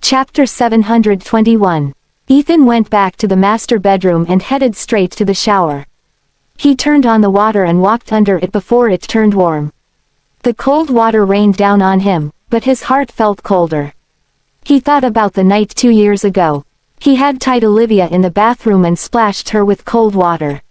Chapter 721. Ethan went back to the master bedroom and headed straight to the shower. He turned on the water and walked under it before it turned warm. The cold water rained down on him, but his heart felt colder. He thought about the night 2 years ago. He had tied Olivia in the bathroom and splashed her with cold water.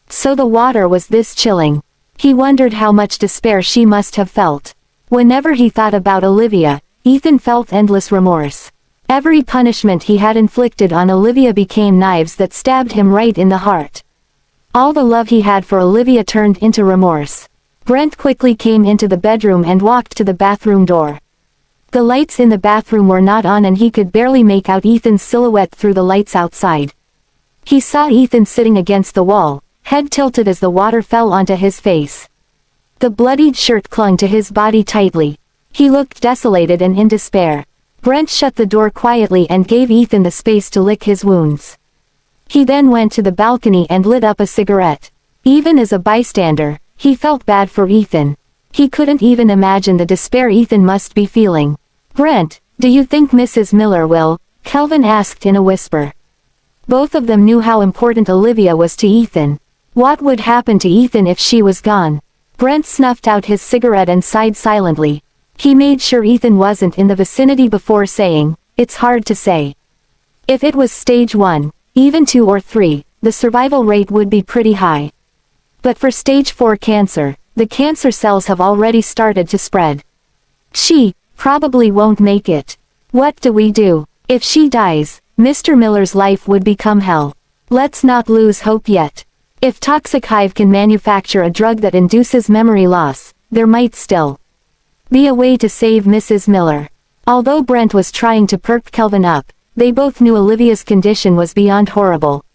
So the water was this chilling. He wondered how much despair she must have felt. Whenever he thought about Olivia, Ethan felt endless remorse. Every punishment he had inflicted on Olivia became knives that stabbed him right in the heart. All the love he had for Olivia turned into remorse. Brent quickly came into the bedroom and walked to the bathroom door. The lights in the bathroom were not on and he could barely make out Ethan's silhouette through the lights outside. He saw Ethan sitting against the wall, head tilted as the water fell onto his face. The bloodied shirt clung to his body tightly. He looked desolated and in despair. Brent shut the door quietly and gave Ethan the space to lick his wounds. He then went to the balcony and lit up a cigarette. Even as a bystander, he felt bad for Ethan. He couldn't even imagine the despair Ethan must be feeling. "Brent, do you think Mrs. Miller will?" Kelvin asked in a whisper. Both of them knew how important Olivia was to Ethan. What would happen to Ethan if she was gone? Brent snuffed out his cigarette and sighed silently. He made sure Ethan wasn't in the vicinity before saying, "It's hard to say. If it was stage 1, even 2 or 3, the survival rate would be pretty high. But for stage 4 cancer, the cancer cells have already started to spread. She probably won't make it. What do we do? If she dies, Mr. Miller's life would become hell. Let's not lose hope yet. If Toxic Hive can manufacture a drug that induces memory loss, there might still be a way to save Mrs. Miller." Although Brent was trying to perk Kelvin up, they both knew Olivia's condition was beyond horrible.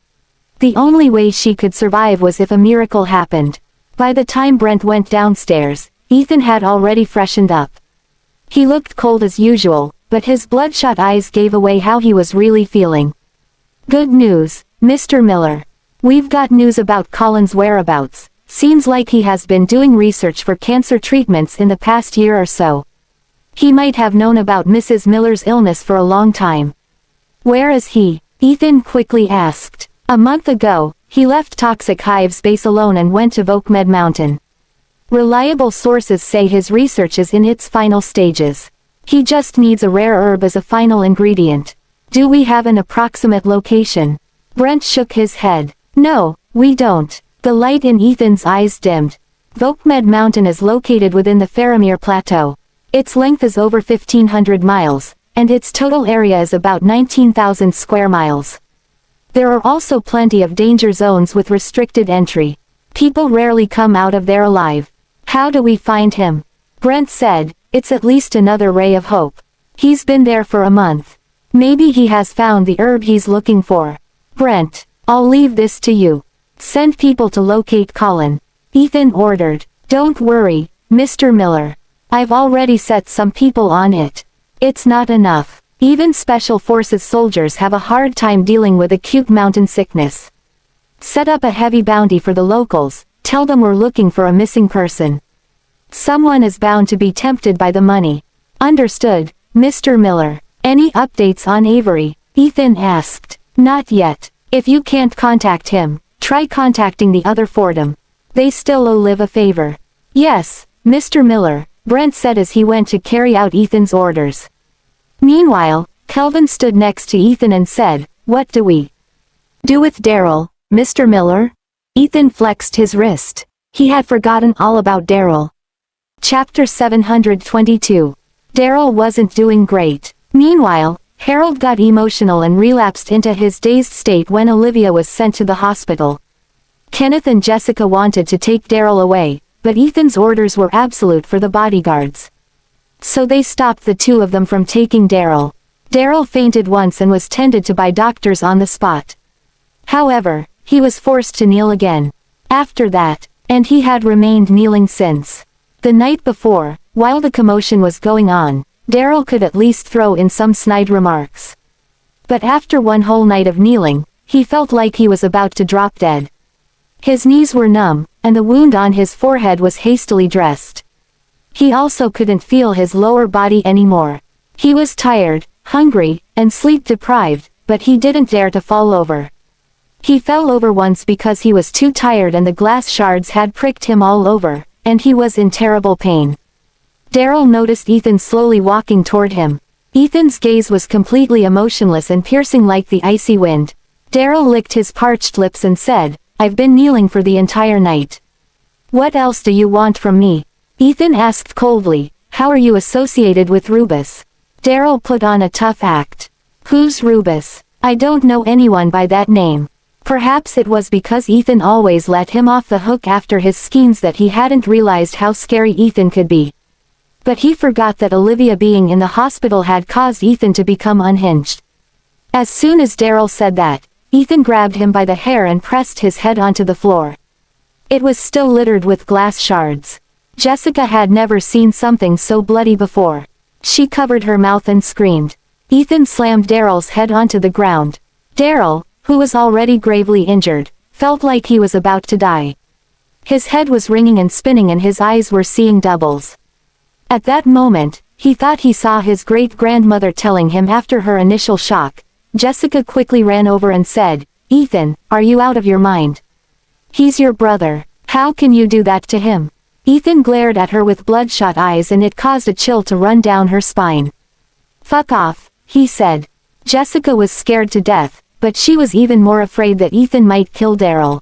The only way she could survive was if a miracle happened. By the time Brent went downstairs, Ethan had already freshened up. He looked cold as usual, but his bloodshot eyes gave away how he was really feeling. "Good news, Mr. Miller. We've got news about Colin's whereabouts. Seems like he has been doing research for cancer treatments in the past year or so. He might have known about Mrs. Miller's illness for a long time." "Where is he?" Ethan quickly asked. "A month ago, he left Toxic Hive's base alone and went to Vokmed Mountain. Reliable sources say his research is in its final stages. He just needs a rare herb as a final ingredient. Do we have an approximate location?" Brent shook his head. "No, we don't." The light in Ethan's eyes dimmed. Vokmed Mountain is located within the Faramir Plateau. Its length is over 1,500 miles, and its total area is about 19,000 square miles. There are also plenty of danger zones with restricted entry. People rarely come out of there alive. "How do we find him?" Brent said. "It's at least another ray of hope. He's been there for a month. Maybe he has found the herb he's looking for." "Brent, I'll leave this to you. Send people to locate Colin," Ethan ordered. "Don't worry, Mr. Miller. I've already set some people on it. It's not enough. Even Special Forces soldiers have a hard time dealing with acute mountain sickness. Set up a heavy bounty for the locals, tell them we're looking for a missing person. Someone is bound to be tempted by the money." "Understood, Mr. Miller." "Any updates on Avery?" Ethan asked. "Not yet. If you can't contact him, try contacting the other Fordham. They still owe Liv a favor." "Yes, Mr. Miller," Brent said as he went to carry out Ethan's orders. Meanwhile, Kelvin stood next to Ethan and said, "What do we do with Daryl, Mr. Miller?" Ethan flexed his wrist. He had forgotten all about Daryl. Chapter 722. Daryl wasn't doing great. Meanwhile, Harold got emotional and relapsed into his dazed state when Olivia was sent to the hospital. Kenneth and Jessica wanted to take Daryl away, but Ethan's orders were absolute for the bodyguards. So they stopped the two of them from taking Daryl. Daryl fainted once and was tended to by doctors on the spot. However, he was forced to kneel again. After that, and he had remained kneeling since. The night before, while the commotion was going on, Daryl could at least throw in some snide remarks. But after one whole night of kneeling, he felt like he was about to drop dead. His knees were numb, and the wound on his forehead was hastily dressed. He also couldn't feel his lower body anymore. He was tired, hungry, and sleep-deprived, but he didn't dare to fall over. He fell over once because he was too tired and the glass shards had pricked him all over, and he was in terrible pain. Daryl noticed Ethan slowly walking toward him. Ethan's gaze was completely emotionless and piercing like the icy wind. Daryl licked his parched lips and said, "I've been kneeling for the entire night. What else do you want from me?" Ethan asked coldly, "How are you associated with Rubus?" Daryl put on a tough act. "Who's Rubus? I don't know anyone by that name." Perhaps it was because Ethan always let him off the hook after his schemes that he hadn't realized how scary Ethan could be. But he forgot that Olivia being in the hospital had caused Ethan to become unhinged. As soon as Daryl said that, Ethan grabbed him by the hair and pressed his head onto the floor. It was still littered with glass shards. Jessica had never seen something so bloody before. She covered her mouth and screamed. Ethan slammed Daryl's head onto the ground. Daryl, who was already gravely injured, felt like he was about to die. His head was ringing and spinning and his eyes were seeing doubles. At that moment, he thought he saw his great-grandmother telling him after her initial shock. Jessica quickly ran over and said, "Ethan, are you out of your mind? He's your brother. How can you do that to him?" Ethan glared at her with bloodshot eyes and it caused a chill to run down her spine. "Fuck off," he said. Jessica was scared to death, but she was even more afraid that Ethan might kill Daryl.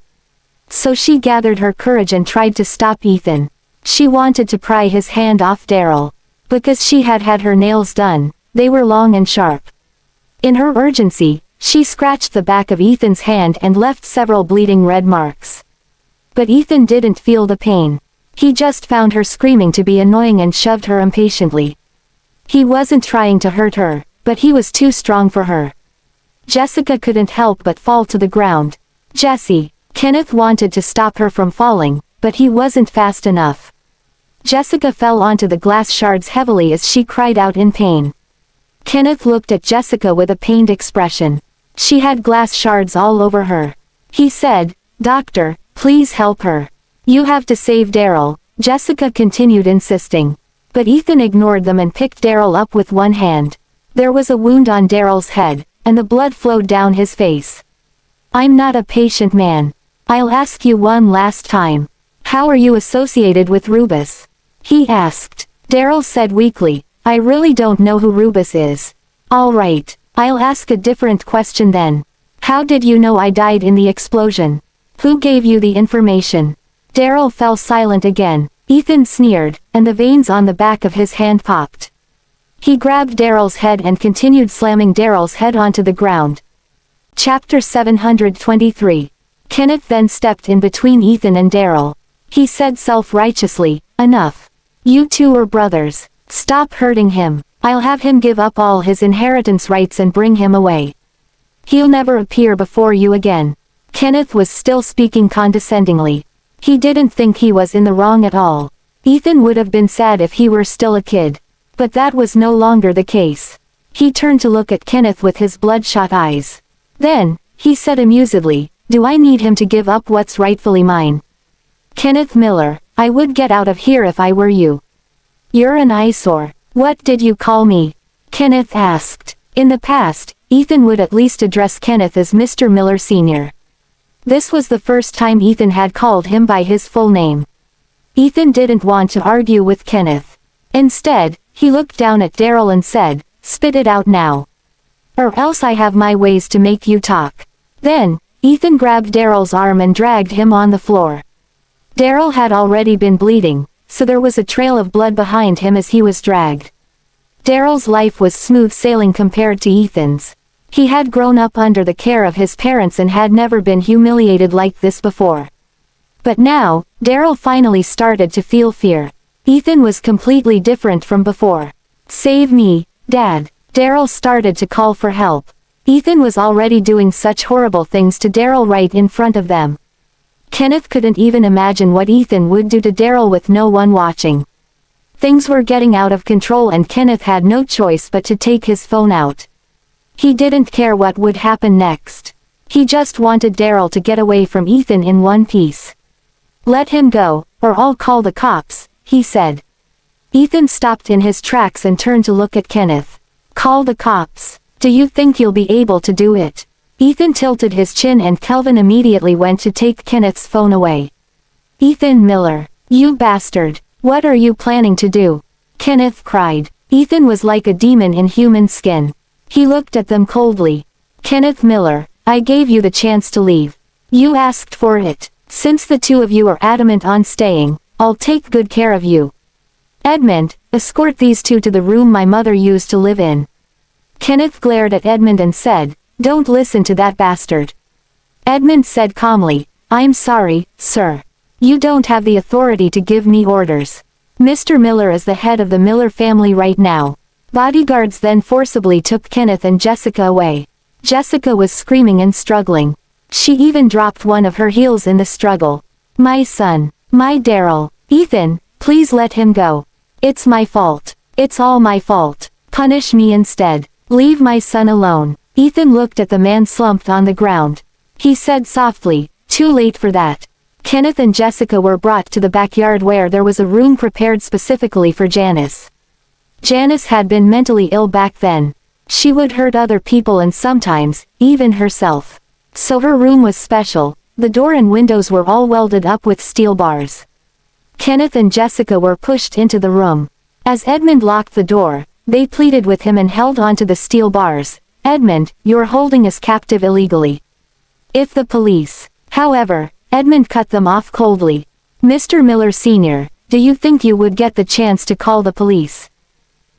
So she gathered her courage and tried to stop Ethan. She wanted to pry his hand off Daryl. Because she had had her nails done, they were long and sharp. In her urgency, she scratched the back of Ethan's hand and left several bleeding red marks. But Ethan didn't feel the pain. He just found her screaming to be annoying and shoved her impatiently. He wasn't trying to hurt her, but he was too strong for her. Jessica couldn't help but fall to the ground. "Jessie!" Kenneth wanted to stop her from falling, but he wasn't fast enough. Jessica fell onto the glass shards heavily as she cried out in pain. Kenneth looked at Jessica with a pained expression. She had glass shards all over her. He said, "Doctor, please help her. You have to save Daryl," Jessica continued insisting. But Ethan ignored them and picked Daryl up with one hand. There was a wound on Daryl's head, and the blood flowed down his face. "I'm not a patient man. I'll ask you one last time. How are you associated with Rubus?" he asked. Daryl said weakly, "I really don't know who Rubus is." "All right, I'll ask a different question then. How did you know I died in the explosion? Who gave you the information?" Daryl fell silent again. Ethan sneered, and the veins on the back of his hand popped. He grabbed Daryl's head and continued slamming Daryl's head onto the ground. Chapter 723. Kenneth then stepped in between Ethan and Daryl. He said self-righteously, "Enough. You two are brothers. Stop hurting him. I'll have him give up all his inheritance rights and bring him away. He'll never appear before you again." Kenneth was still speaking condescendingly. He didn't think he was in the wrong at all. Ethan would have been sad if he were still a kid. But that was no longer the case. He turned to look at Kenneth with his bloodshot eyes. Then, he said amusedly, "Do I need him to give up what's rightfully mine?" "Kenneth Miller, I would get out of here if I were you." "You're an eyesore. What did you call me?" Kenneth asked. In the past, Ethan would at least address Kenneth as Mr. Miller Sr. This was the first time Ethan had called him by his full name. Ethan didn't want to argue with Kenneth. Instead, he looked down at Daryl and said, "Spit it out now. Or else I have my ways to make you talk." Then, Ethan grabbed Daryl's arm and dragged him on the floor. Daryl had already been bleeding, so there was a trail of blood behind him as he was dragged. Daryl's life was smooth sailing compared to Ethan's. He had grown up under the care of his parents and had never been humiliated like this before. But now, Daryl finally started to feel fear. Ethan was completely different from before. "Save me, Dad." Daryl started to call for help. Ethan was already doing such horrible things to Daryl right in front of them. Kenneth couldn't even imagine what Ethan would do to Daryl with no one watching. Things were getting out of control and Kenneth had no choice but to take his phone out. He didn't care what would happen next. He just wanted Daryl to get away from Ethan in one piece. "Let him go, or I'll call the cops," he said. Ethan stopped in his tracks and turned to look at Kenneth. Call the cops. Do you think you'll be able to do it? Ethan tilted his chin and Kelvin immediately went to take Kenneth's phone away. Ethan Miller. You bastard. What are you planning to do? Kenneth cried. Ethan was like a demon in human skin. He looked at them coldly. Kenneth Miller, I gave you the chance to leave. You asked for it. Since the two of you are adamant on staying, I'll take good care of you. Edmund, escort these two to the room my mother used to live in. Kenneth glared at Edmund and said, Don't listen to that bastard. Edmund said calmly, I'm sorry, sir. You don't have the authority to give me orders. Mr. Miller is the head of the Miller family right now. Bodyguards then forcibly took Kenneth and Jessica away. Jessica was screaming and struggling. She even dropped one of her heels in the struggle. My son. My Daryl. Ethan, please let him go. It's my fault. It's all my fault. Punish me instead. Leave my son alone. Ethan looked at the man slumped on the ground. He said softly, Too late for that. Kenneth and Jessica were brought to the backyard where there was a room prepared specifically for Janice. Janice had been mentally ill back then. She would hurt other people and sometimes, even herself. So her room was special. The door and windows were all welded up with steel bars. Kenneth and Jessica were pushed into the room. As Edmund locked the door, they pleaded with him and held onto the steel bars. Edmund, you're holding us captive illegally. If the police. However, Edmund cut them off coldly. Mr. Miller Sr., do you think you would get the chance to call the police?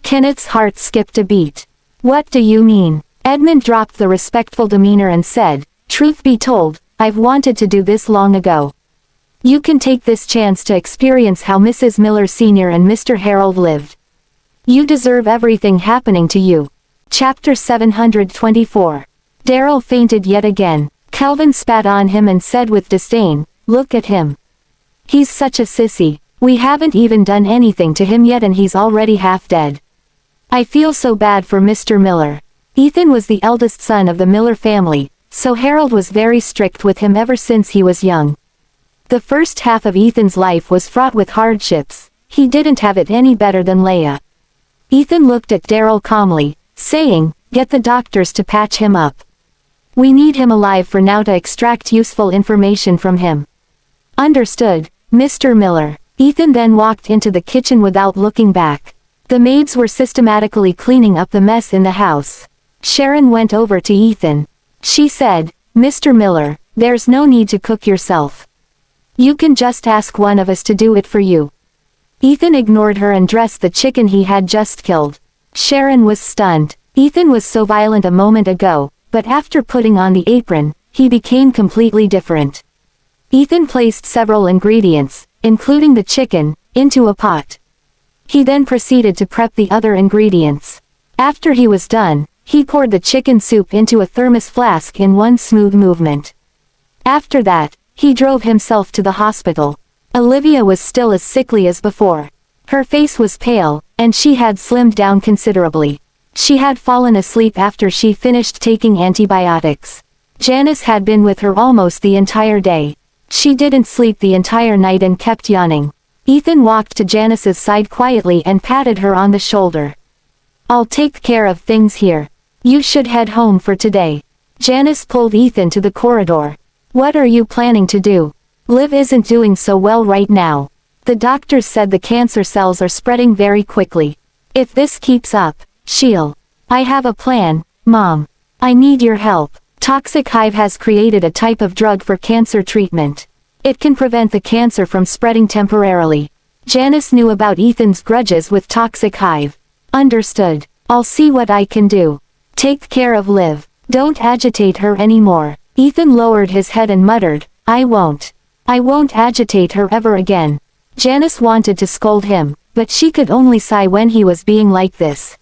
Kenneth's heart skipped a beat. What do you mean? Edmund dropped the respectful demeanor and said, Truth be told, I've wanted to do this long ago. You can take this chance to experience how Mrs. Miller Sr. and Mr. Harold lived. You deserve everything happening to you. Chapter 724. Daryl fainted yet again. Kelvin spat on him and said with disdain, Look at him. He's such a sissy. We haven't even done anything to him yet and he's already half dead. I feel so bad for Mr. Miller. Ethan was the eldest son of the Miller family, so Harold was very strict with him ever since he was young. The first half of Ethan's life was fraught with hardships. He didn't have it any better than Leia. Ethan looked at Daryl calmly, saying, Get the doctors to patch him up. We need him alive for now to extract useful information from him. Understood, Mr. Miller. Ethan then walked into the kitchen without looking back. The maids were systematically cleaning up the mess in the house. Sharon went over to Ethan. She said, Mr. Miller, there's no need to cook yourself. You can just ask one of us to do it for you. Ethan ignored her and dressed the chicken he had just killed. Sharon was stunned. Ethan was so violent a moment ago, but after putting on the apron, he became completely different. Ethan placed several ingredients, including the chicken, into a pot. He then proceeded to prep the other ingredients. After he was done, he poured the chicken soup into a thermos flask in one smooth movement. After that, he drove himself to the hospital. Olivia was still as sickly as before. Her face was pale, and she had slimmed down considerably. She had fallen asleep after she finished taking antibiotics. Janice had been with her almost the entire day. She didn't sleep the entire night and kept yawning. Ethan walked to Janice's side quietly and patted her on the shoulder. I'll take care of things here. You should head home for today. Janice pulled Ethan to the corridor. What are you planning to do? Liv isn't doing so well right now. The doctors said the cancer cells are spreading very quickly. If this keeps up, she'll. I have a plan, Mom. I need your help. Toxic Hive has created a type of drug for cancer treatment. It can prevent the cancer from spreading temporarily. Janice knew about Ethan's grudges with Toxic Hive. Understood. I'll see what I can do. Take care of Liv. Don't agitate her anymore. Ethan lowered his head and muttered, I won't. I won't agitate her ever again. Janice wanted to scold him, but she could only sigh when he was being like this.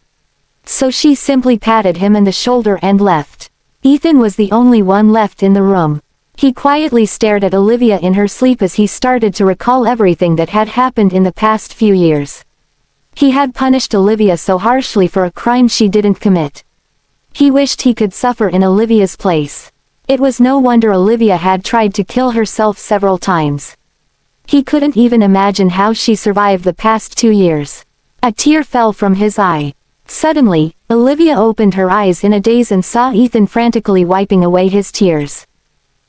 So she simply patted him on the shoulder and left. Ethan was the only one left in the room. He quietly stared at Olivia in her sleep as he started to recall everything that had happened in the past few years. He had punished Olivia so harshly for a crime she didn't commit. He wished he could suffer in Olivia's place. It was no wonder Olivia had tried to kill herself several times. He couldn't even imagine how she survived the past 2 years. A tear fell from his eye. Suddenly, Olivia opened her eyes in a daze and saw Ethan frantically wiping away his tears.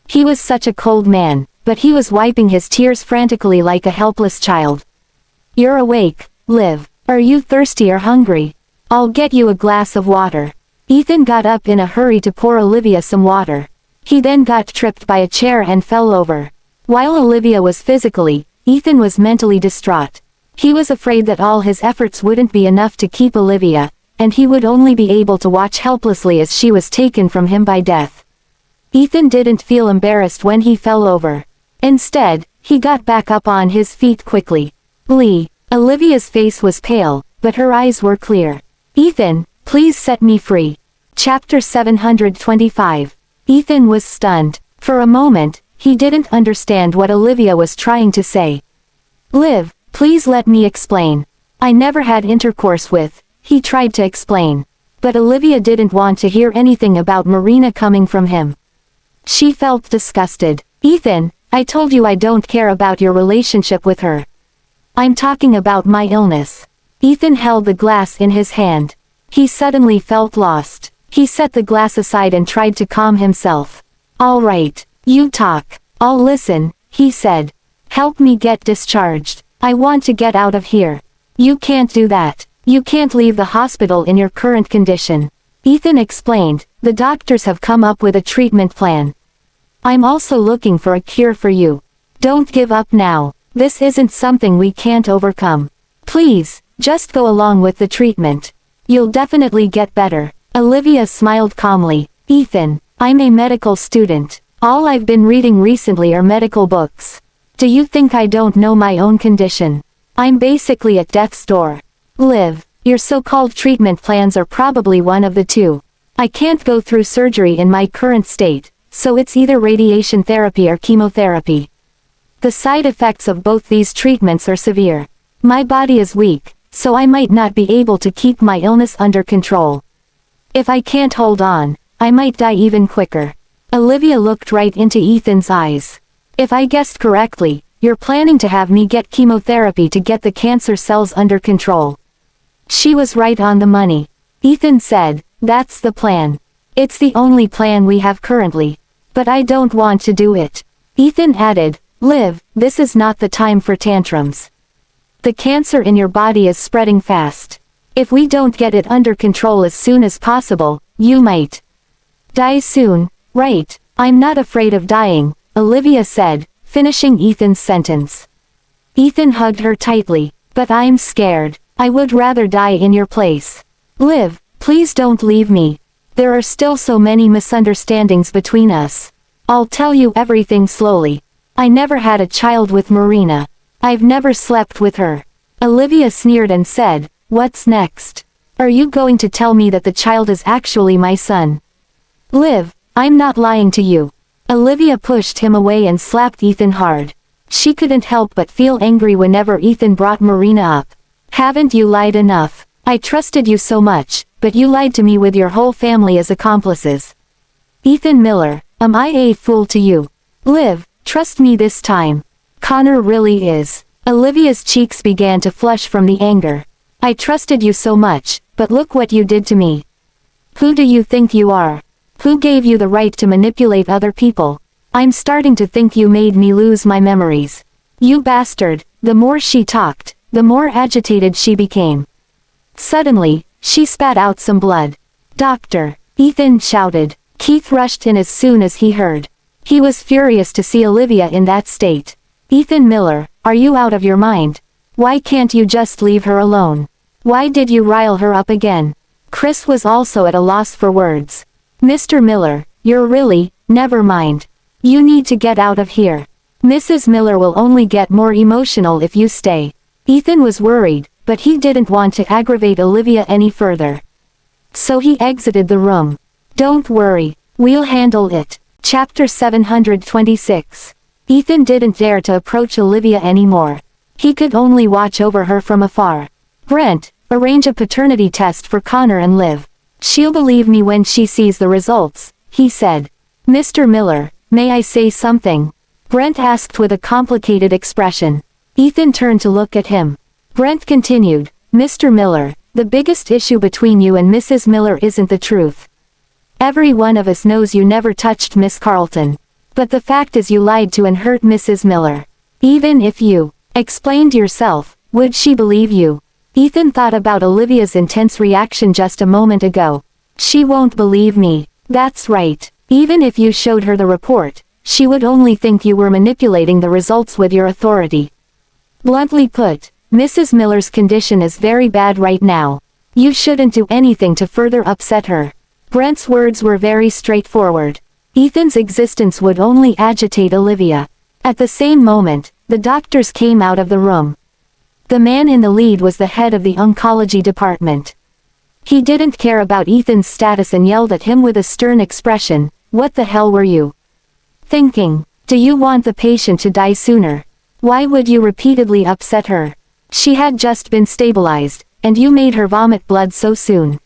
He was such a cold man, but he was wiping his tears frantically like a helpless child. "You're awake, Liv. Are you thirsty or hungry? I'll get you a glass of water." Ethan got up in a hurry to pour Olivia some water. He then got tripped by a chair and fell over. While Olivia was physically, Ethan was mentally distraught. He was afraid that all his efforts wouldn't be enough to keep Olivia, and he would only be able to watch helplessly as she was taken from him by death. Ethan didn't feel embarrassed when he fell over. Instead, he got back up on his feet quickly. "Lee." Olivia's face was pale, but her eyes were clear. "Ethan, please set me free." Chapter 725. Ethan was stunned. For a moment, he didn't understand what Olivia was trying to say. "Liv, please let me explain. I never had intercourse with," he tried to explain. But Olivia didn't want to hear anything about Marina coming from him. She felt disgusted. "Ethan, I told you I don't care about your relationship with her. I'm talking about my illness." Ethan held the glass in his hand. He suddenly felt lost. He set the glass aside and tried to calm himself. "All right, you talk. I'll listen," he said. "Help me get discharged. I want to get out of here." "You can't do that. You can't leave the hospital in your current condition." Ethan explained, "The doctors have come up with a treatment plan. I'm also looking for a cure for you. Don't give up now. This isn't something we can't overcome. Please, just go along with the treatment. You'll definitely get better." Olivia smiled calmly. "Ethan, I'm a medical student. All I've been reading recently are medical books. Do you think I don't know my own condition? I'm basically at death's door. Liv, your so-called treatment plans are probably one of the two. I can't go through surgery in my current state, so it's either radiation therapy or chemotherapy. The side effects of both these treatments are severe. My body is weak, so I might not be able to keep my illness under control. If I can't hold on, I might die even quicker." Olivia looked right into Ethan's eyes. "If I guessed correctly, you're planning to have me get chemotherapy to get the cancer cells under control." She was right on the money. Ethan said, "That's the plan. It's the only plan we have currently. But I don't want to do it." Ethan added, "Liv, this is not the time for tantrums. The cancer in your body is spreading fast. If we don't get it under control as soon as possible, you might die soon, right?" "I'm not afraid of dying," Olivia said, finishing Ethan's sentence. Ethan hugged her tightly. "But I'm scared. I would rather die in your place. Liv, please don't leave me. There are still so many misunderstandings between us. I'll tell you everything slowly. I never had a child with Marina. I've never slept with her." Olivia sneered and said, "What's next? Are you going to tell me that the child is actually my son?" "Liv, I'm not lying to you." Olivia pushed him away and slapped Ethan hard. She couldn't help but feel angry whenever Ethan brought Marina up. "Haven't you lied enough? I trusted you so much, but you lied to me with your whole family as accomplices. Ethan Miller, am I a fool to you? Liv, trust me this time. Connor really is." Olivia's cheeks began to flush from the anger. "I trusted you so much, but look what you did to me. Who do you think you are? Who gave you the right to manipulate other people? I'm starting to think you made me lose my memories. You bastard." The more she talked, the more agitated she became. Suddenly, she spat out some blood. "Doctor!" Ethan shouted. Keith rushed in as soon as he heard. He was furious to see Olivia in that state. "Ethan Miller, are you out of your mind? Why can't you just leave her alone? Why did you rile her up again?" Chris was also at a loss for words. "Mr. Miller, you're really, never mind. You need to get out of here. Mrs. Miller will only get more emotional if you stay." Ethan was worried, but he didn't want to aggravate Olivia any further. So he exited the room. "Don't worry, we'll handle it." Chapter 726. Ethan didn't dare to approach Olivia anymore. He could only watch over her from afar. "Brent, arrange a paternity test for Connor and Liv. She'll believe me when she sees the results," he said. "Mr. Miller, may I say something?" Brent asked with a complicated expression. Ethan turned to look at him. Brent continued, "Mr. Miller, The biggest issue between you and Mrs. Miller isn't the truth. Every one of us knows you never touched Miss Carlton. But the fact is you lied to and hurt Mrs. Miller. Even if you explained yourself, would she believe you? Ethan thought about Olivia's intense reaction just a moment ago. She won't believe me. That's right. Even if you showed her the report, she would only think you were manipulating the results with your authority. Bluntly put, Mrs. Miller's condition is very bad right now. You shouldn't do anything to further upset her. Brent's words were very straightforward. Ethan's existence would only agitate Olivia. At the same moment, the doctors came out of the room. The man in the lead was the head of the oncology department. He didn't care about Ethan's status and yelled at him with a stern expression, "What the hell were you thinking? Do you want the patient to die sooner? Why would you repeatedly upset her? She had just been stabilized, and you made her vomit blood so soon."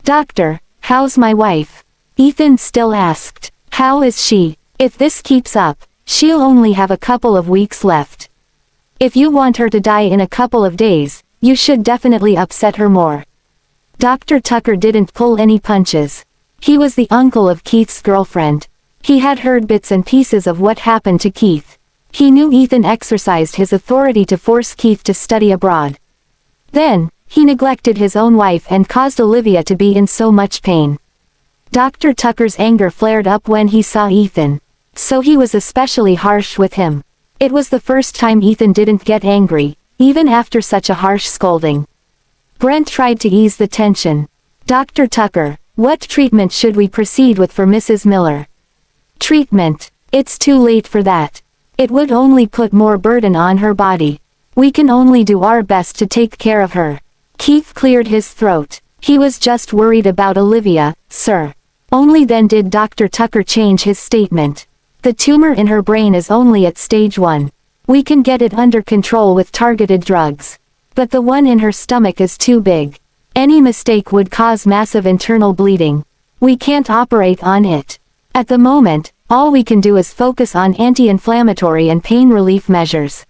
"Doctor, how's my wife?" Ethan still asked. "How is she? If this keeps up, she'll only have a couple of weeks left. If you want her to die in a couple of days, you should definitely upset her more." Dr. Tucker didn't pull any punches. He was the uncle of Keith's girlfriend. He had heard bits and pieces of what happened to Keith. He knew Ethan exercised his authority to force Keith to study abroad. Then, he neglected his own wife and caused Olivia to be in so much pain. Dr. Tucker's anger flared up when he saw Ethan. So he was especially harsh with him. It was the first time Ethan didn't get angry, even after such a harsh scolding. Brent tried to ease the tension. "Dr. Tucker, what treatment should we proceed with for Mrs. Miller?" "Treatment? It's too late for that. It would only put more burden on her body. We can only do our best to take care of her." Keith cleared his throat. "He was just worried about Olivia, sir." Only then did Dr. Tucker change his statement. "The tumor in her brain is only at stage 1. We can get it under control with targeted drugs. But the one in her stomach is too big. Any mistake would cause massive internal bleeding. We can't operate on it. At the moment, all we can do is focus on anti-inflammatory and pain relief measures."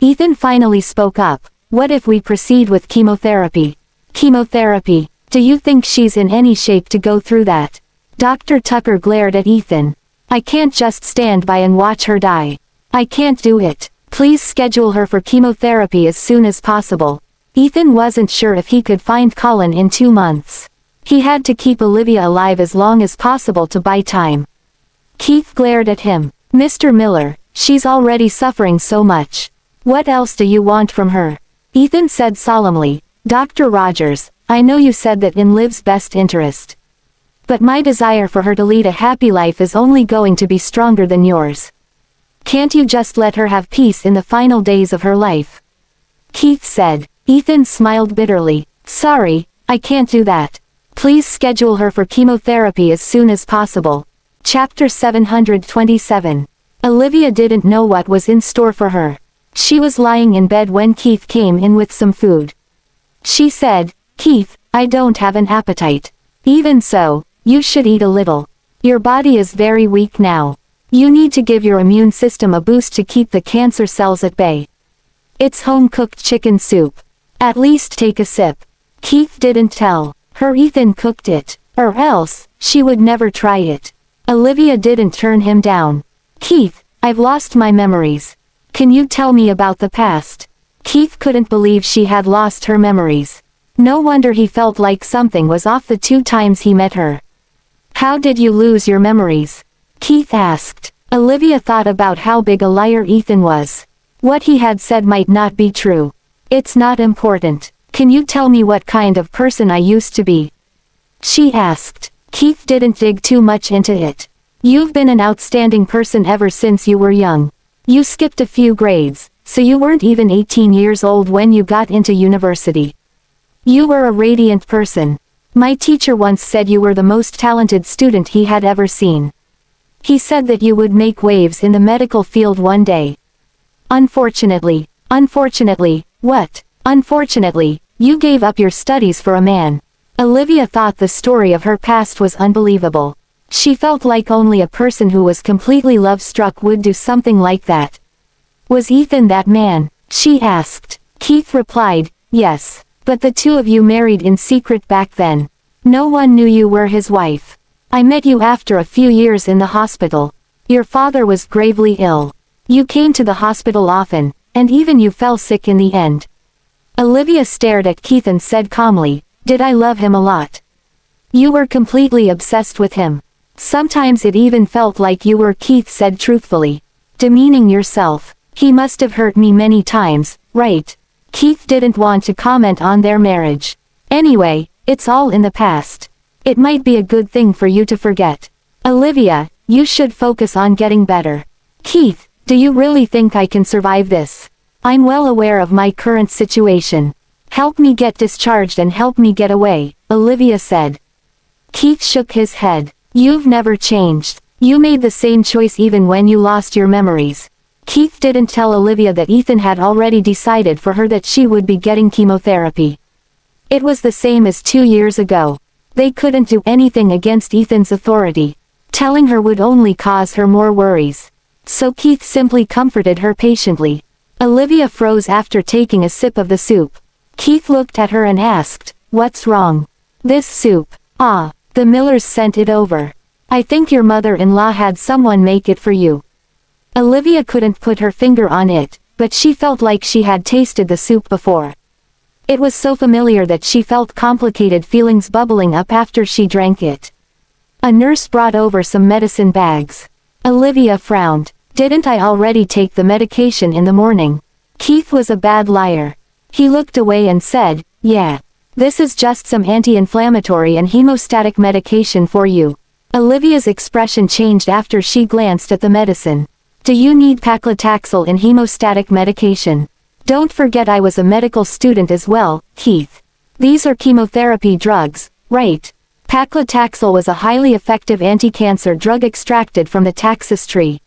Ethan finally spoke up. "What if we proceed with chemotherapy?" "Chemotherapy? Do you think she's in any shape to go through that?" Dr. Tucker glared at Ethan. "I can't just stand by and watch her die. I can't do it. Please schedule her for chemotherapy as soon as possible." Ethan wasn't sure if he could find Colin in 2 months. He had to keep Olivia alive as long as possible to buy time. Keith glared at him. "Mr. Miller, she's already suffering so much. What else do you want from her?" Ethan said solemnly, "Dr. Rogers, I know you said that in Liv's best interest. But my desire for her to lead a happy life is only going to be stronger than yours. Can't you just let her have peace in the final days of her life?" Keith said. Ethan smiled bitterly. "Sorry, I can't do that. Please schedule her for chemotherapy as soon as possible." Chapter 727. Olivia didn't know what was in store for her. She was lying in bed when Keith came in with some food. She said, "Keith, I don't have an appetite. Even so, you should eat a little. Your body is very weak now. You need to give your immune system a boost to keep the cancer cells at bay. It's home-cooked chicken soup. At least take a sip." Keith didn't tell her Ethan cooked it, or else, she would never try it. Olivia didn't turn him down. "Keith, I've lost my memories. Can you tell me about the past?" Keith couldn't believe she had lost her memories. No wonder he felt like something was off the 2 times he met her. "How did you lose your memories?" Keith asked. Olivia thought about how big a liar Ethan was. What he had said might not be true. "It's not important. Can you tell me what kind of person I used to be?" she asked. Keith didn't dig too much into it. "You've been an outstanding person ever since you were young. You skipped a few grades, so you weren't even 18 years old when you got into university. You were a radiant person. My teacher once said you were the most talented student he had ever seen. He said that you would make waves in the medical field one day. Unfortunately, what? Unfortunately, you gave up your studies for a man." Olivia thought the story of her past was unbelievable. She felt like only a person who was completely love-struck would do something like that. "Was Ethan that man?" she asked. Keith replied, "Yes. But the two of you married in secret back then. No one knew you were his wife. I met you after a few years in the hospital. Your father was gravely ill. You came to the hospital often, and even you fell sick in the end. Olivia stared at Keith and said calmly, "Did I love him a lot?" "You were completely obsessed with him. Sometimes it even felt like you were," Keith said truthfully. "Demeaning yourself. He must have hurt me many times, right?" Keith didn't want to comment on their marriage. "Anyway, it's all in the past. It might be a good thing for you to forget. Olivia, you should focus on getting better." "Keith, do you really think I can survive this? I'm well aware of my current situation. Help me get discharged and help me get away," Olivia said. Keith shook his head. "You've never changed. You made the same choice even when you lost your memories." Keith didn't tell Olivia that Ethan had already decided for her that she would be getting chemotherapy. It was the same as 2 years ago. They couldn't do anything against Ethan's authority. Telling her would only cause her more worries. So Keith simply comforted her patiently. Olivia froze after taking a sip of the soup. Keith looked at her and asked, "What's wrong?" "This soup. Ah, the Millers sent it over. I think your mother-in-law had someone make it for you." Olivia couldn't put her finger on it, but she felt like she had tasted the soup before. It was so familiar that she felt complicated feelings bubbling up after she drank it. A nurse brought over some medicine bags. Olivia frowned. "Didn't I already take the medication in the morning?" Keith was a bad liar. He looked away and said, "Yeah. This is just some anti-inflammatory and hemostatic medication for you." Olivia's expression changed after she glanced at the medicine. "Do you need paclitaxel and hemostatic medication?" "Don't forget I was a medical student as well, Keith. These are chemotherapy drugs, right?" Paclitaxel was a highly effective anti-cancer drug extracted from the taxus tree.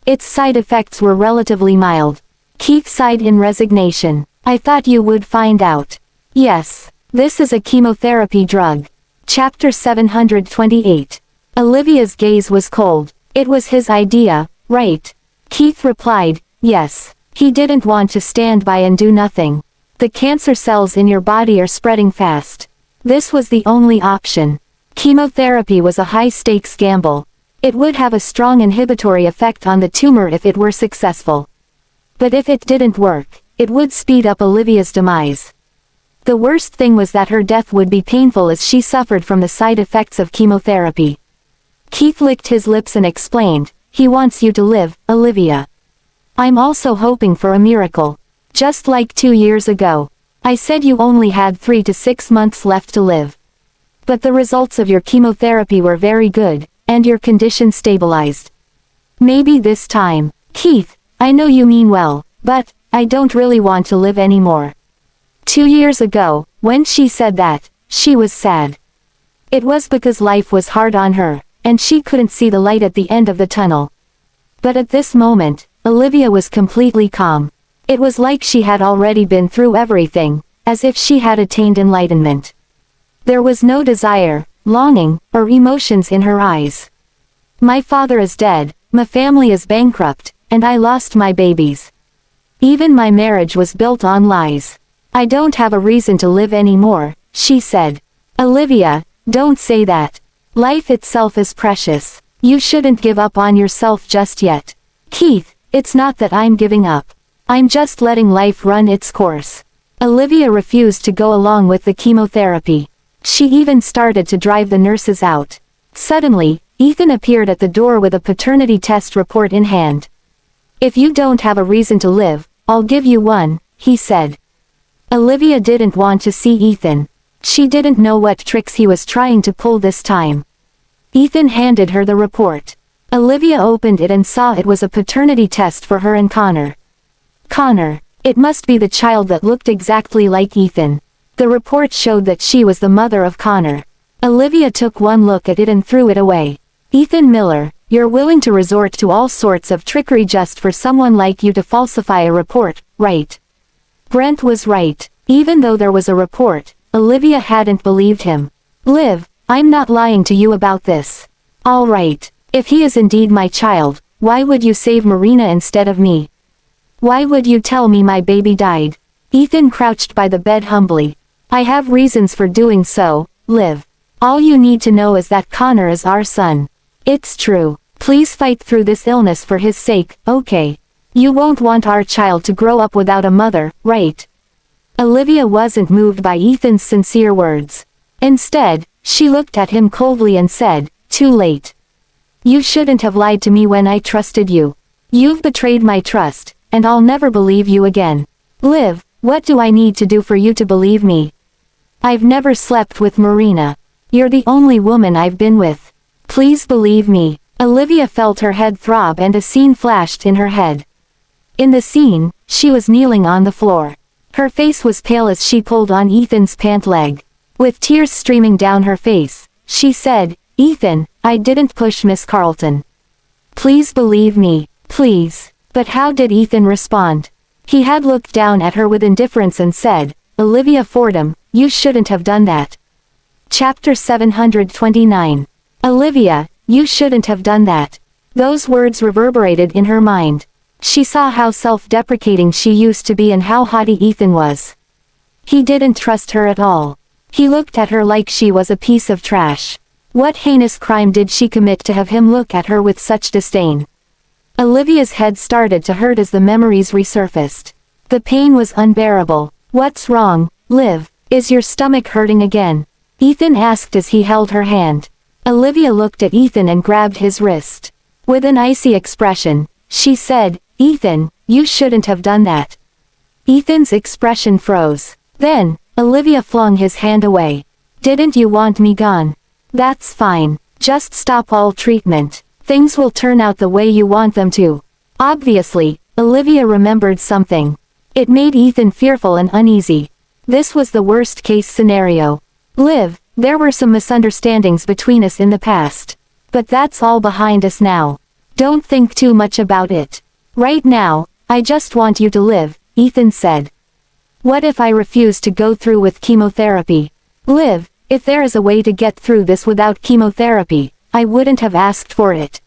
Its side effects were relatively mild. Keith sighed in resignation. "I thought you would find out." "Yes. This is a chemotherapy drug." Chapter 728. Olivia's gaze was cold. "It was his idea, right?" Keith replied, "Yes. He didn't want to stand by and do nothing. The cancer cells in your body are spreading fast. This was the only option. Chemotherapy was a high-stakes gamble. It would have a strong inhibitory effect on the tumor if it were successful. But if it didn't work, it would speed up Olivia's demise. The worst thing was that her death would be painful as she suffered from the side effects of chemotherapy." Keith licked his lips and explained, "He wants you to live, Olivia. I'm also hoping for a miracle. Just like 2 years ago. I said you only had 3 to 6 months left to live. But the results of your chemotherapy were very good, and your condition stabilized. Maybe this time." "Keith, I know you mean well, but I don't really want to live anymore." 2 years ago, when she said that, she was sad. It was because life was hard on her, and she couldn't see the light at the end of the tunnel. But at this moment, Olivia was completely calm. It was like she had already been through everything, as if she had attained enlightenment. There was no desire, longing, or emotions in her eyes. "My father is dead, my family is bankrupt, and I lost my babies. Even my marriage was built on lies. I don't have a reason to live anymore," she said. "Olivia, don't say that. Life itself is precious. You shouldn't give up on yourself just yet." "Keith, it's not that I'm giving up. I'm just letting life run its course." Olivia refused to go along with the chemotherapy. She even started to drive the nurses out. Suddenly, Ethan appeared at the door with a paternity test report in hand. "If you don't have a reason to live, I'll give you one," he said. Olivia didn't want to see Ethan. She didn't know what tricks he was trying to pull this time. Ethan handed her the report. Olivia opened it and saw it was a paternity test for her and Connor. Connor. It must be the child that looked exactly like Ethan. The report showed that she was the mother of Connor. Olivia took one look at it and threw it away. "Ethan Miller, you're willing to resort to all sorts of trickery just for someone like you to falsify a report, right?" Brent was right. Even though there was a report, Olivia hadn't believed him. "Liv, I'm not lying to you about this. All right, if he is indeed my child, why would you save Marina instead of me? Why would you tell me my baby died?" Ethan crouched by the bed humbly. I have reasons for doing so, Liv. All you need to know is that Connor is our son. It's true. Please fight through this illness for his sake, okay? You won't want our child to grow up without a mother, right? Olivia wasn't moved by Ethan's sincere words. Instead, she looked at him coldly and said, "Too late. You shouldn't have lied to me when I trusted you. You've betrayed my trust, and I'll never believe you again. Liv, what do I need to do for you to believe me? I've never slept with Marina. You're the only woman I've been with. Please believe me." Olivia felt her head throb and a scene flashed in her head. In the scene, she was kneeling on the floor. Her face was pale as she pulled on Ethan's pant leg. With tears streaming down her face, she said, "Ethan, I didn't push Miss Carlton. Please believe me, please." But how did Ethan respond? He had looked down at her with indifference and said, "Olivia Fordham, you shouldn't have done that." Chapter 729. Olivia, you shouldn't have done that. Those words reverberated in her mind. She saw how self-deprecating she used to be and how haughty Ethan was. He didn't trust her at all. He looked at her like she was a piece of trash. What heinous crime did she commit to have him look at her with such disdain? Olivia's head started to hurt as the memories resurfaced. The pain was unbearable. "What's wrong, Liv? Is your stomach hurting again?" Ethan asked as he held her hand. Olivia looked at Ethan and grabbed his wrist. With an icy expression, she said, "Ethan, you shouldn't have done that." Ethan's expression froze. Then, Olivia flung his hand away. "Didn't you want me gone? That's fine. Just stop all treatment. Things will turn out the way you want them to." Obviously, Olivia remembered something. It made Ethan fearful and uneasy. This was the worst-case scenario. "Liv, there were some misunderstandings between us in the past. But that's all behind us now. Don't think too much about it. Right now, I just want you to live," Ethan said. "What if I refuse to go through with chemotherapy? Liv, if there is a way to get through this without chemotherapy, I wouldn't have asked for it.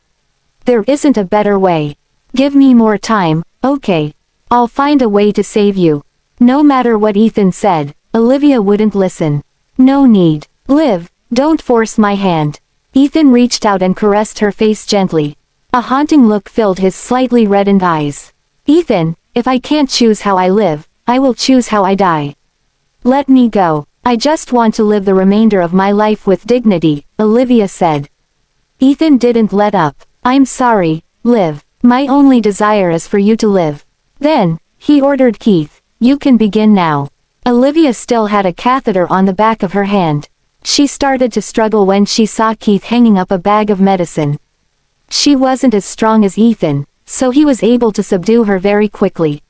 There isn't a better way. Give me more time, okay? I'll find a way to save you." No matter what Ethan said, Olivia wouldn't listen. "No need. Liv, don't force my hand." Ethan reached out and caressed her face gently. A haunting look filled his slightly reddened eyes. "Ethan, if I can't choose how I live, I will choose how I die. Let me go. I just want to live the remainder of my life with dignity," Olivia said. Ethan didn't let up. "I'm sorry, Liv. My only desire is for you to live." Then, he ordered Keith, "You can begin now." Olivia still had a catheter on the back of her hand. She started to struggle when she saw Keith hanging up a bag of medicine. She wasn't as strong as Ethan, so he was able to subdue her very quickly.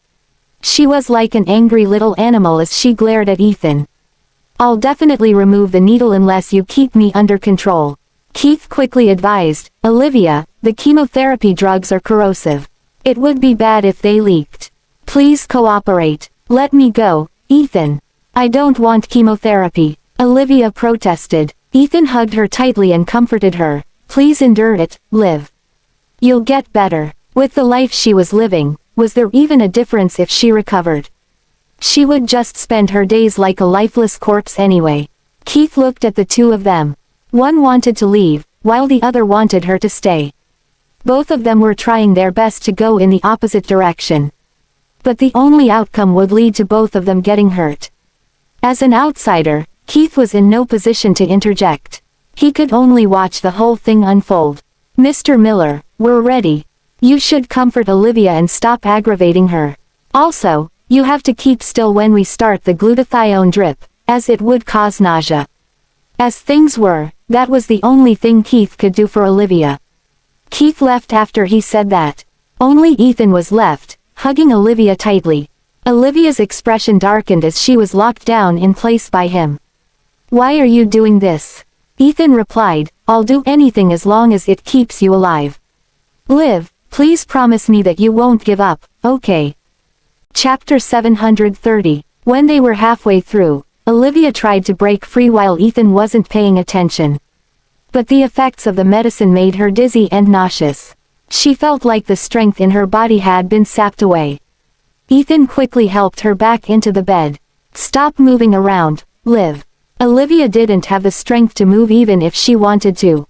She was like an angry little animal as she glared at Ethan. "I'll definitely remove the needle unless you keep me under control," Keith quickly advised. "Olivia, the chemotherapy drugs are corrosive. It would be bad if they leaked. Please cooperate. Let me go, Ethan." "I don't want chemotherapy," Olivia protested. Ethan hugged her tightly and comforted her. "Please endure it, Liv. You'll get better." With the life she was living, was there even a difference if she recovered? She would just spend her days like a lifeless corpse anyway. Keith looked at the two of them. One wanted to leave, while the other wanted her to stay. Both of them were trying their best to go in the opposite direction. But the only outcome would lead to both of them getting hurt. As an outsider, Keith was in no position to interject. He could only watch the whole thing unfold. "Mr. Miller, we're ready. You should comfort Olivia and stop aggravating her. Also, you have to keep still when we start the glutathione drip, as it would cause nausea." As things were, that was the only thing Keith could do for Olivia. Keith left after he said that. Only Ethan was left, hugging Olivia tightly. Olivia's expression darkened as she was locked down in place by him. "Why are you doing this?" Ethan replied, "I'll do anything as long as it keeps you alive. Liv, please promise me that you won't give up, okay?" Chapter 730. When they were halfway through, Olivia tried to break free while Ethan wasn't paying attention. But the effects of the medicine made her dizzy and nauseous. She felt like the strength in her body had been sapped away. Ethan quickly helped her back into the bed. "Stop moving around, Liv. Olivia didn't have the strength to move even if she wanted to.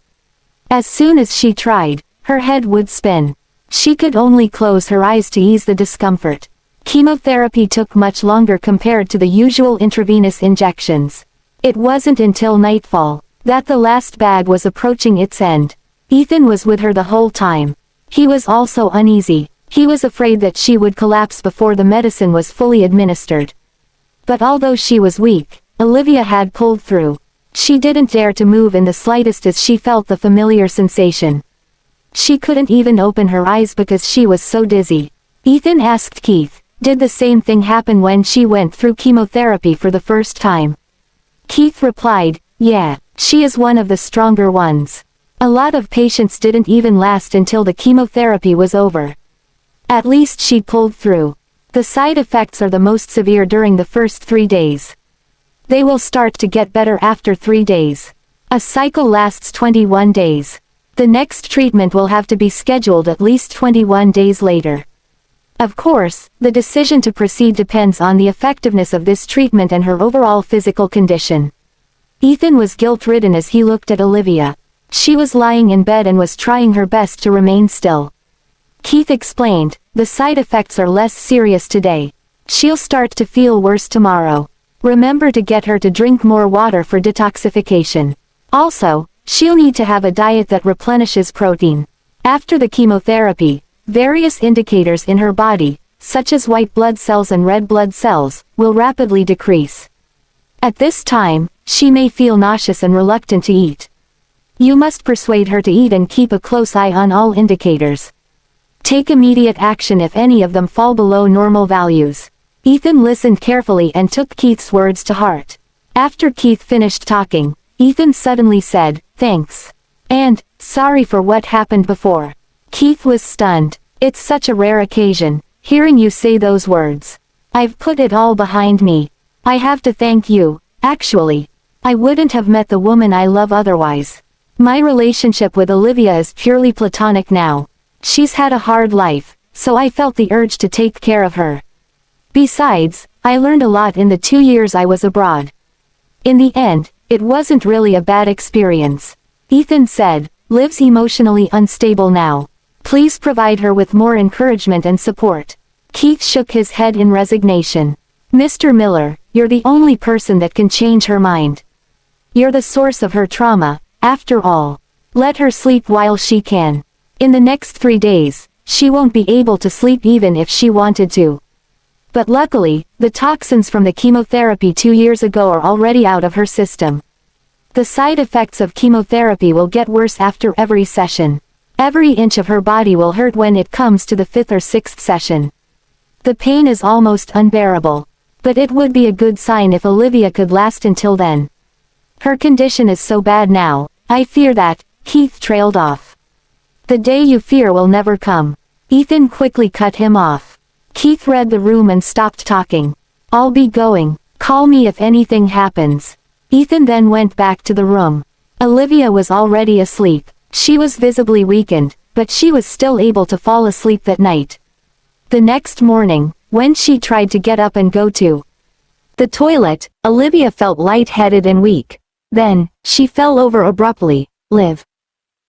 As soon as she tried, her head would spin. She could only close her eyes to ease the discomfort. Chemotherapy took much longer compared to the usual intravenous injections. It wasn't until nightfall that the last bag was approaching its end. Ethan was with her the whole time. He was also uneasy. He was afraid that she would collapse before the medicine was fully administered. But although she was weak, Olivia had pulled through. She didn't dare to move in the slightest as she felt the familiar sensation. She couldn't even open her eyes because she was so dizzy. Ethan asked Keith, did the same thing happen when she went through chemotherapy for the first time? Keith replied, yeah, she is one of the stronger ones. A lot of patients didn't even last until the chemotherapy was over. At least she pulled through. The side effects are the most severe during the first 3 days. They will start to get better after 3 days. A cycle lasts 21 days. The next treatment will have to be scheduled at least 21 days later. Of course, the decision to proceed depends on the effectiveness of this treatment and her overall physical condition. Ethan was guilt-ridden as he looked at Olivia. She was lying in bed and was trying her best to remain still. Keith explained, the side effects are less serious today. She'll start to feel worse tomorrow. Remember to get her to drink more water for detoxification. Also, she'll need to have a diet that replenishes protein. After the chemotherapy, various indicators in her body, such as white blood cells and red blood cells, will rapidly decrease. At this time, she may feel nauseous and reluctant to eat. You must persuade her to eat and keep a close eye on all indicators. Take immediate action if any of them fall below normal values. Ethan listened carefully and took Keith's words to heart. After Keith finished talking, Ethan suddenly said, thanks. And, sorry for what happened before. Keith was stunned. It's such a rare occasion, hearing you say those words. I've put it all behind me. I have to thank you, actually. I wouldn't have met the woman I love otherwise. My relationship with Olivia is purely platonic now. She's had a hard life, so I felt the urge to take care of her. Besides, I learned a lot in the 2 years I was abroad. In the end, it wasn't really a bad experience. Ethan said, Liv's emotionally unstable now. Please provide her with more encouragement and support. Keith shook his head in resignation. Mr. Miller, you're the only person that can change her mind. You're the source of her trauma, after all. Let her sleep while she can. In the next 3 days, she won't be able to sleep even if she wanted to. But luckily, the toxins from the chemotherapy 2 years ago are already out of her system. The side effects of chemotherapy will get worse after every session. Every inch of her body will hurt when it comes to the 5th or 6th session. The pain is almost unbearable. But it would be a good sign if Olivia could last until then. Her condition is so bad now, I fear that, Keith trailed off. The day you fear will never come. Ethan quickly cut him off. Keith read the room and stopped talking. I'll be going. Call me if anything happens. Ethan then went back to the room. Olivia was already asleep. She was visibly weakened, but she was still able to fall asleep that night. The next morning, when she tried to get up and go to the toilet, Olivia felt lightheaded and weak. Then, she fell over abruptly. Liv.